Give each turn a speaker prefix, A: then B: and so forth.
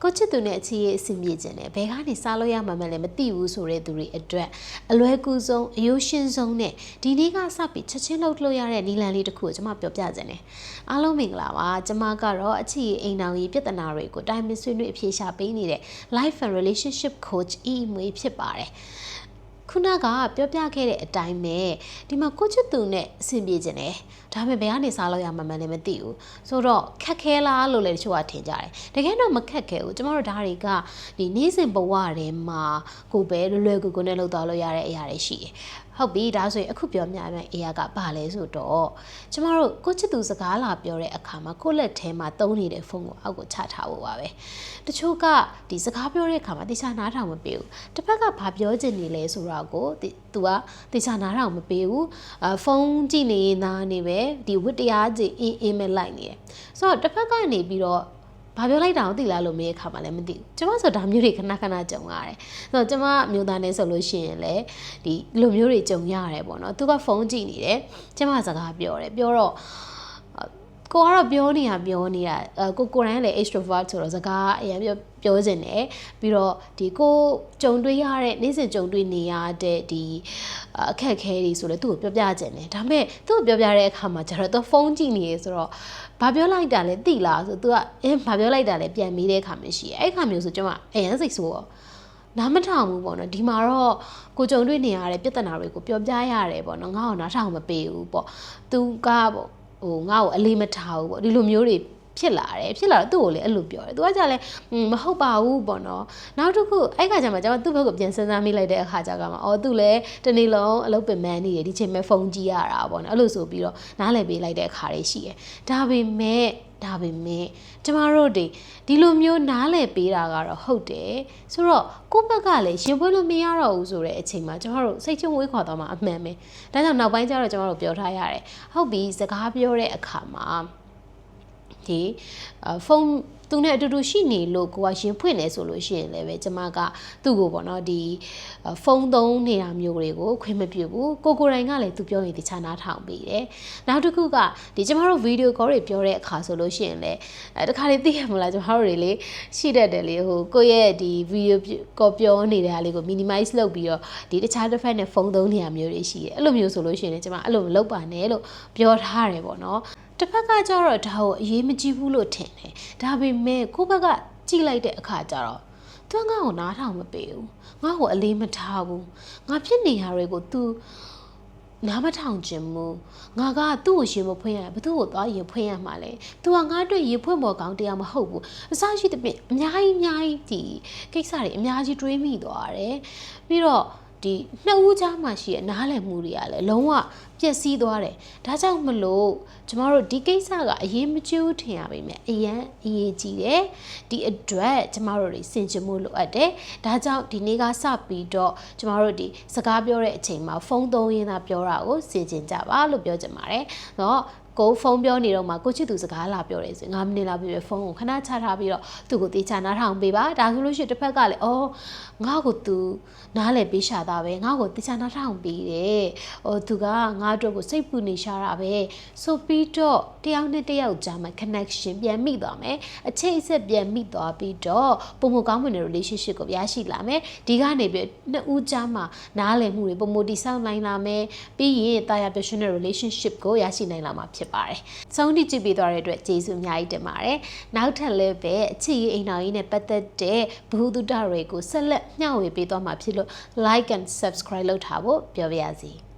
A: ကိုချစ်သူနဲ့အချစ်ရဲ့အဆင်ပြေခြင်းနဲ့ဘယ်ကနေစားလို့ရမှမလဲမသိဘူးဆိုတဲ့သူတွေအတွက်အလွယ်ကူဆုံးအယိုးရှင်းဆုံးနဲ့ဒီနေ့ကစပြီးချက်ချင်းလုပ်လို့ရတဲ့နည်းလမ်းလေးတစ်ခုကိုကျွန်မပြောပြခြင်းနဲ့အားလုံးမင်္ဂလာပါကျွန်မကတော့အချစ်ရဲ့အိမ်ထောင်ရေးပြဿနာတွေကိုတိုင်ပင်ဆွေးနွေးအဖြေရှာပေးနေတဲ့ Life and Relationship Coach အီမွေဖြစ်ပါတယ်ခုနကပြောပြခဲ့တဲ့အတိုင်းပဲဒီမှာကိုချစ်သူနဲ့အဆင်ပြေခြင်းနဲ့ဒါပေမဲ့ဘယ်ကနေစားလို့ရမှမလဲမသိဘူးဆိုတော့ခက်ခဲလားလို့လည်းတချို့ကထင်ကြတယ်တကယ်တော့မခက်ခဲဘူးကျမတို့ဒါတွေကဒီနေ့စဉ်ဘဝထဲမှာကိုပဲလွယ်ကူကူနဲ့လုပ်သွားလို့ရတဲ့အရာတွေရှိတယ်ဟုတ်ပြီဒါဆိုရင်အခုပြောပြမယ့်အရာကဘာလဲဆိုတော့ကျမတို့ကိုချစ်သူစကားလာပြောတဲ့အခါမှာကိုလက်ထဲမှာသုံးနေတဲ့ဖုန်းကိုအောက်ကိုချထားဖို့ပါပဲတချို့ကဒီစကားပြောတဲ့အခါမှာတေချာနားထောင်မပေးဘူးတစ်ဖက်ကဘာပြောချင်နေလဲဆိုတော့ကိုသူကတေချာနားထောင်မပေးဘူးဖုန်းကြည့်နေသားနေပဲဒီဝတ္တရားကြီးအင်းမဲ့လိုက်နေတယ်ဆိုတော့တစ်ဖက်ကနေပြီးတော့ဘာပြောလိုက်တာကိုသိလားလို့မေးခါမှလည်းမသိဘူးကျမဆိုဒါမျိုးတွေခဏခဏကြုံရတယ်ဆိုတော့ကျမမျိုးသားနဲ့ဆိုလို့ရှိရင်လည်းဒီလိုမျိုးတွေကြုံရတယ်ပေါ့နော်သူကဖုန်းကြည့်နေတယ်ကျမစကားပြောတယ်ပြောတော့ကိုကတော့ပြောနေတာကိုရိုင်းလည်း extrovert ဆိုတော့စကားအရင်ပြောချင်တယ်ပြီးတော့ဒီကိုကြုံတွေ့ရတဲ့နေ့စဉ်ကြုံတွေ့နေရတဲ့ဒီအခက်အခဲတွေဆိုလည်းသူ့ကိုပြောပြချင်တယ်ဒါပေမဲ့သူ့ကိုပြောပြတဲ့အခါမှာကျတော့သူဖုန်းကြည့်နေရဆိုတော့ဘာပြောလိုက်တာလဲသိလားဆိုသူကဘာပြောလိုက်တာလဲပြန်မေးတဲ့အခါမျိုးရှိတယ်အဲ့ခါမျိုးဆိုကျွန်မအရင်စိတ်ဆိုးတော့နားမထောင်ဘူးပေါ့နော်ဒီမှာတော့ကိုကြုံတွေ့နေရတဲ့ပြဿနာတွေကိုပြောပြရတယ်ပေါ့နော်ငါ့ကိုနားထောင်မပေးဘူးပေါ့သူကပေါ့ငါ့ကိုအလေးမထားဘူးပေါ့ဒီလိုမျိုးတွေဖြစ်လာတော့သူ့ကိုလည်းအဲ့လိုပြောတယ်သူကကြလည်းမဟုတ်ပါဘူးပေါ့နော်နောက်တစ်ခုအဲ့ခါကျမှကျွန်မသူ့ဘက်ကိုပြန်စဉ်းစားမိလိုက်တဲ့အခါကျကမှသူလည်းတနေ့လုံးအလုပ်ပင်ပန်းနေတယ်ဒီချိန်မဲ့ဖုန်းကြည့်ရတာပေါ့နော်အဲ့လိုဆိုပြီးတော့နားလည်ပေးလိုက်တဲ့အခါတွေရှိတယ်ဒါပေမဲ့ကျမတို့ဒီလိုမျိုးနားလည်ပေးတာကတော့ဟုတ်တယ်ဆိုတော့ကိုယ့်ဘက်ကလည်းရင်ဖွင့်လို့မရတော့ဘူးဆိုတဲ့အချိန်မှာကျမတို့စိတ်ချုံဝေးခွာသွားမှာအမှန်ပဲဒါကြောင့်နောက်ပိုင်းကျတော့ကျမတို့ပြောထားရတယ်ဟုတ်ပြီစကားပြောတဲ့အခါမှာဒီဖုန်းသူနဲ့အတူတူရှိနေလို့ကိုကရင်ဖွင့်နေဆိုလို့ရှိရင်လည်းပဲကျမကသူ့ကိုပေါ့နော်ဒီဖုန်းသုံးနေတာမျိုးတွေကိုခွင့်မပြုဘူးကိုရိုင်းကလည်းသူပြောရင်တခြားနားထောင်ပေးတယ်နောက်တစ်ခုကဒီကျမတို့ဗီဒီယိုကောတွေပြောတဲ့အခါဆိုလို့ရှိရင်လည်းတခါလေးသိရမလားကျမတို့တွေလေရှိတတ်တယ်လေကိုယ့်ရဲ့ဒီဗီဒီယိုကောပြောနေတဲ့အားလေးကို minimize လုပ်ပြီးတော့ဒီတခြားတစ်ဖက်နဲ့ဖုန်းသုံးနေတာမျိုးတွေရှိတယ်အဲ့လိုမျိုးဆိုလို့ရှိရင်လည်းကျမအဲ့လိုမလုပ်ပါနဲ့လို့ပြောထားတယ်ပေါ့နော်တစ်ဖက်ကကျတော့ဒါကိုအရေးမကြီးဘူးလို့ထင်တယ်ဒါပေမဲ့ကိုယ့်ဘက်ကကြည့်လိုက်တဲ့အခါကျတော့သူကငါ့ကိုနားထောင်မပေးဘူးငါ့ကိုအလေးမထားဘူးငါဖြစ်နေရတွေကို तू နားမထောင်ခြင်းမူငါကသူ့ကိုရင်မဖွင့်ရဘသူ့ကိုသွားရင်ဖွင့်ရမှာလဲ तू ကငါအတွက်ရင်ဖွင့်ပေါ်ကောင်းတရားမဟုတ်ဘူးအစရှိတဲ့ပြင်အများကြီးဒီကိစ္စတွေအများကြီးတွေးမိသွားတယ်ပြီးတော့ဒီနှစ်ဦးကြားမှာရှိတဲ့နားလည်မှုတွေကလည်းလုံးဝပျက်စီးသွားတယ်ဒါကြောင့်မလို့ကျမတို့ဒီကိစ္စကအရေးမကြီးဘူးထင်ရပါမယ်အရင်အရေးကြီးတယ်ဒီအတွက်ကျမတို့တွေစင်ကြမှုလိုအပ်တယ်ဒါကြောင့်ဒီနေ့ကစပြီးတော့ကျမတို့ဒီစကားပြောတဲ့အချိန်မှာဖုန်းသုံးရင်းသာပြောတာကိုစင်ကြင်ကြပါလို့ပြောချင်ပါတယ်เนาะကိုဖုန်းပြောနေတော့မှကိုချစ်သူစကားလာပြောတယ်ဆို9မိနစ်လောက်ပြီးဖုန်းကိုခဏချထားပြီးတော့သူ့ကိုတေချာနားထောင်ပေးပါဒါဆိုလို့ရှိရင်တစ်ဖက်ကလည်းငါ့ကိုသူနားလည်ပေးရှာတာပဲငါ့ကိုတေချာနားထောင်ပေးတယ်သူကငါ့အတွက်ကိုစိတ်ပူနေရှာတာပဲဆိုပြီးတော့တယောက်နဲ့တယောက်ကြားမှာ connection ပြန်မိသွားမယ်အချိတ်အဆက်ပြန်မိသွားပြီးတော့ပုံမကောင်းမွန်တဲ့ relationship ကိုရရှိလာမယ်ဒီကနေပြီးနှစ်ဦးကြားမှာနားလည်မှုတွေပုံမတိဆောက်နိုင်လာမယ်ပြီးရင်တာယာပျော်ရွှင်တဲ့ relationship ကိုရရှိနိုင်လာမှာဖြစ်ပါတယ်။ဆုံးဖြတ်ကြည့်ပေးသွားတဲ့အတွက်ကျေးဇူးအများကြီးတင်ပါတယ်။နောက်ထပ်လည်းပဲအချစ်ရေးအိမ်တော်ကြီးနဲ့ပတ်သက်တဲ့ဘုသူတ္တတွေကိုဆက်လက်မျှဝေပေးသွားမှာဖြစ်လို့ like and subscribe လုပ်ထားဖို့ပြောပါရစေ။